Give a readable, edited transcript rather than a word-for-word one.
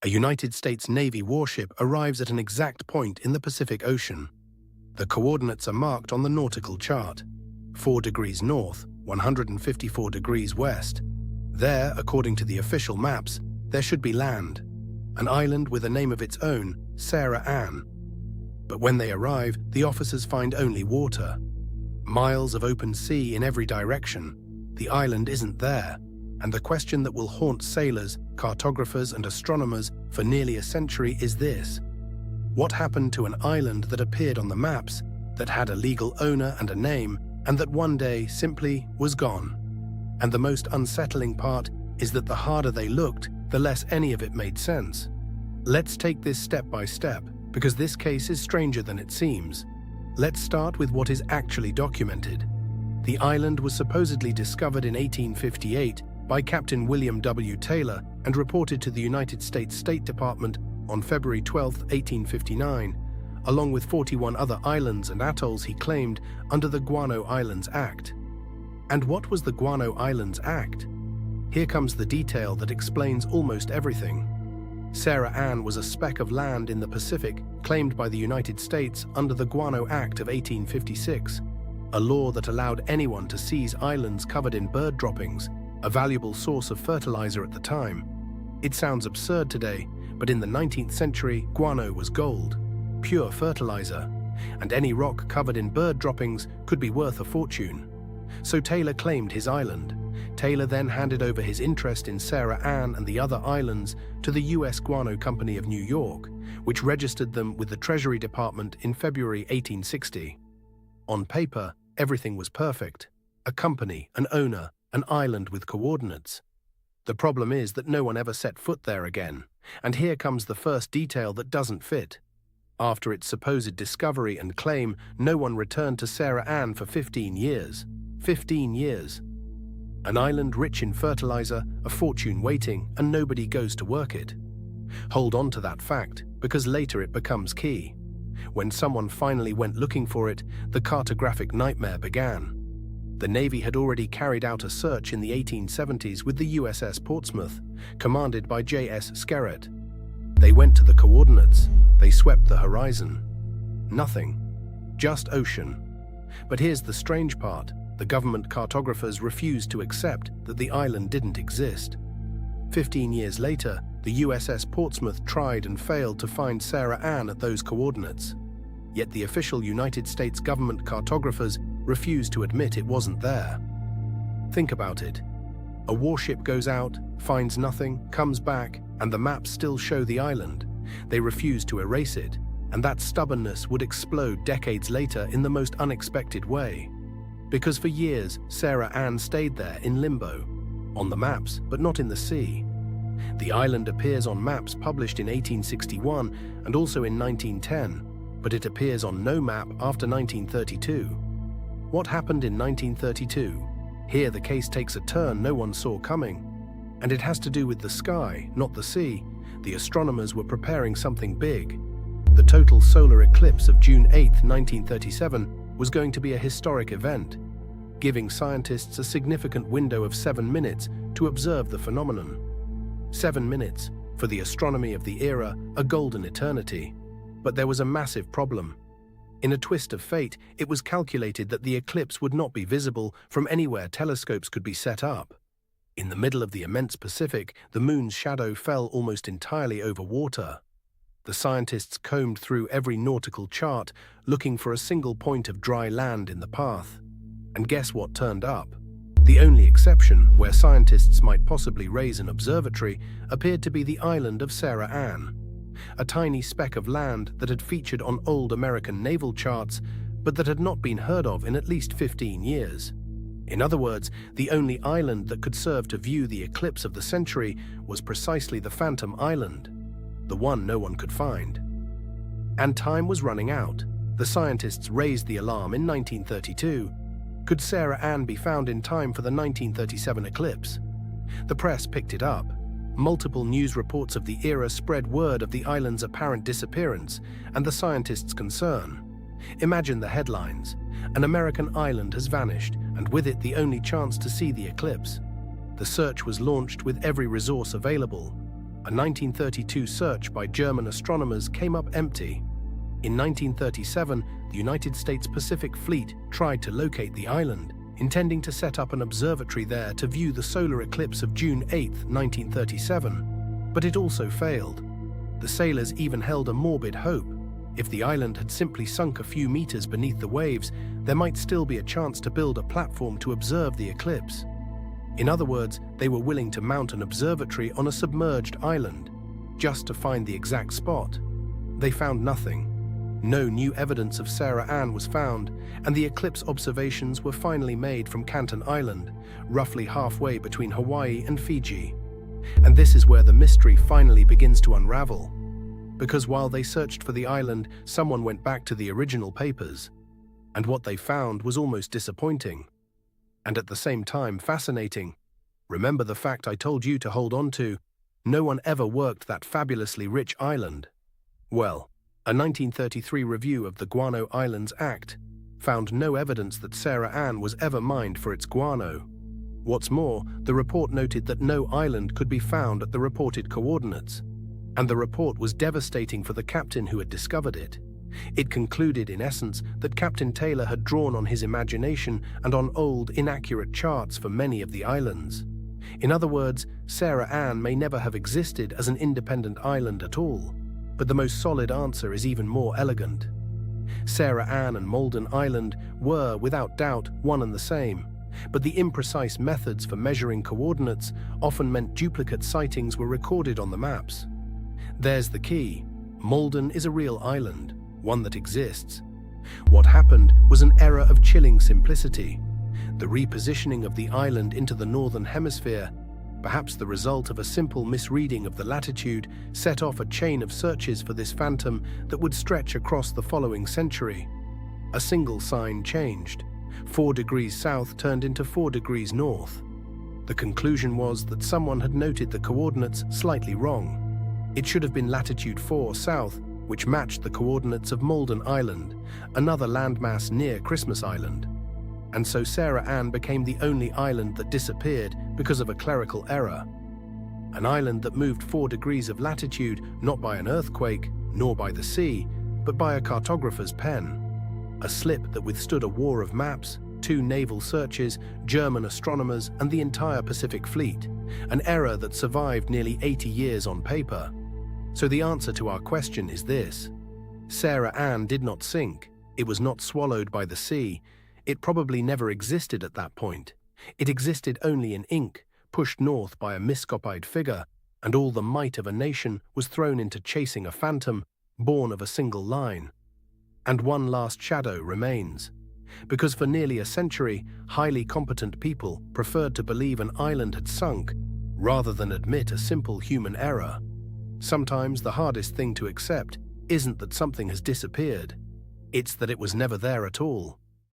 A United States Navy warship arrives at an exact point in the Pacific Ocean. The coordinates are marked on the nautical chart: 4 degrees north, 154 degrees west. There, according to the official maps, there should be land, an island with a name of its own, Sarah Ann. But when they arrive, the officers find only water. Miles of open sea in every direction. The island isn't there, and the question that will haunt sailors, cartographers, and astronomers for nearly a century is this: what happened to an island that appeared on the maps, that had a legal owner and a name, and that one day simply was gone? And the most unsettling part is that the harder they looked, the less any of it made sense. Let's take this step by step, because this case is stranger than it seems. Let's start with what is actually documented. The island was supposedly discovered in 1858 by Captain William W. Taylor and reported to the United States State Department on February 12, 1859, along with 41 other islands and atolls he claimed under the Guano Islands Act. And what was the Guano Islands Act? Here comes the detail that explains almost everything. Sarah Ann was a speck of land in the Pacific claimed by the United States under the Guano Act of 1856, a law that allowed anyone to seize islands covered in bird droppings, a valuable source of fertilizer at the time. It sounds absurd today, but in the 19th century, guano was gold, pure fertilizer, and any rock covered in bird droppings could be worth a fortune. So Taylor claimed his island. Taylor then handed over his interest in Sarah Ann and the other islands to the U.S. Guano Company of New York, which registered them with the Treasury Department in February 1860. On paper, everything was perfect. A company, an owner, an island with coordinates. The problem is that no one ever set foot there again, and here comes the first detail that doesn't fit. After its supposed discovery and claim, no one returned to Sarah Ann for 15 years. 15 years. An island rich in fertilizer, a fortune waiting, and nobody goes to work it. Hold on to that fact, because later it becomes key. When someone finally went looking for it, the cartographic nightmare began. The Navy had already carried out a search in the 1870s with the USS Portsmouth, commanded by J.S. Skerrett. They went to the coordinates. They swept the horizon. Nothing. Just ocean. But here's the strange part. The government cartographers refused to accept that the island didn't exist. 15 years later, the USS Portsmouth tried and failed to find Sarah Ann at those coordinates. Yet the official United States government cartographers refused to admit it wasn't there. Think about it. A warship goes out, finds nothing, comes back, and the maps still show the island. They refuse to erase it, and that stubbornness would explode decades later in the most unexpected way. Because for years, Sarah Ann stayed there in limbo, on the maps, but not in the sea. The island appears on maps published in 1861 and also in 1910, but it appears on no map after 1932. What happened in 1932? Here the case takes a turn no one saw coming. And it has to do with the sky, not the sea. The astronomers were preparing something big. The total solar eclipse of June 8, 1937 was going to be a historic event, giving scientists a significant window of 7 minutes to observe the phenomenon. 7 minutes, for the astronomy of the era, a golden eternity. But there was a massive problem. In a twist of fate, it was calculated that the eclipse would not be visible from anywhere telescopes could be set up. In the middle of the immense Pacific, the moon's shadow fell almost entirely over water. The scientists combed through every nautical chart, looking for a single point of dry land in the path. And guess what turned up? The only exception, where scientists might possibly raise an observatory, appeared to be the island of Sarah Ann, a tiny speck of land that had featured on old American naval charts, but that had not been heard of in at least 15 years. In other words, the only island that could serve to view the eclipse of the century was precisely the Phantom Island, the one no one could find. And time was running out. The scientists raised the alarm in 1932. Could Sarah Ann be found in time for the 1937 eclipse? The press picked it up. Multiple news reports of the era spread word of the island's apparent disappearance and the scientists' concern. Imagine the headlines. An American island has vanished, and with it the only chance to see the eclipse. The search was launched with every resource available. A 1932 search by German astronomers came up empty. In 1937, the United States Pacific Fleet tried to locate the island, intending to set up an observatory there to view the solar eclipse of June 8, 1937. But it also failed. The sailors even held a morbid hope. If the island had simply sunk a few meters beneath the waves, there might still be a chance to build a platform to observe the eclipse. In other words, they were willing to mount an observatory on a submerged island, just to find the exact spot. They found nothing. No new evidence of Sarah Ann was found, and the eclipse observations were finally made from Canton Island, roughly halfway between Hawaii and Fiji. And this is where the mystery finally begins to unravel. Because while they searched for the island, someone went back to the original papers. And what they found was almost disappointing. And at the same time fascinating. Remember the fact I told you to hold on to? No one ever worked that fabulously rich island. Well, a 1933 review of the Guano Islands Act found no evidence that Sarah Ann was ever mined for its guano. What's more, the report noted that no island could be found at the reported coordinates. And the report was devastating for the captain who had discovered it. It concluded, in essence, that Captain Taylor had drawn on his imagination and on old, inaccurate charts for many of the islands. In other words, Sarah Ann may never have existed as an independent island at all. But the most solid answer is even more elegant. Sarah Ann and Malden Island were, without doubt, one and the same, but the imprecise methods for measuring coordinates often meant duplicate sightings were recorded on the maps. There's the key. Malden is a real island, one that exists. What happened was an error of chilling simplicity. The repositioning of the island into the northern hemisphere, perhaps the result of a simple misreading of the latitude, set off a chain of searches for this phantom that would stretch across the following century. A single sign changed. 4 degrees south turned into 4 degrees north. The conclusion was that someone had noted the coordinates slightly wrong. It should have been latitude 4 south, which matched the coordinates of Malden Island, another landmass near Christmas Island. And so Sarah Ann became the only island that disappeared because of a clerical error. An island that moved 4 degrees of latitude not by an earthquake, nor by the sea, but by a cartographer's pen. A slip that withstood a war of maps, 2 naval searches, German astronomers, and the entire Pacific Fleet. An error that survived nearly 80 years on paper. So the answer to our question is this. Sarah Ann did not sink. It was not swallowed by the sea. It probably never existed at that point. It existed only in ink, pushed north by a miscopied figure, and all the might of a nation was thrown into chasing a phantom, born of a single line. And one last shadow remains. Because for nearly a century, highly competent people preferred to believe an island had sunk, rather than admit a simple human error. Sometimes the hardest thing to accept isn't that something has disappeared. It's that it was never there at all.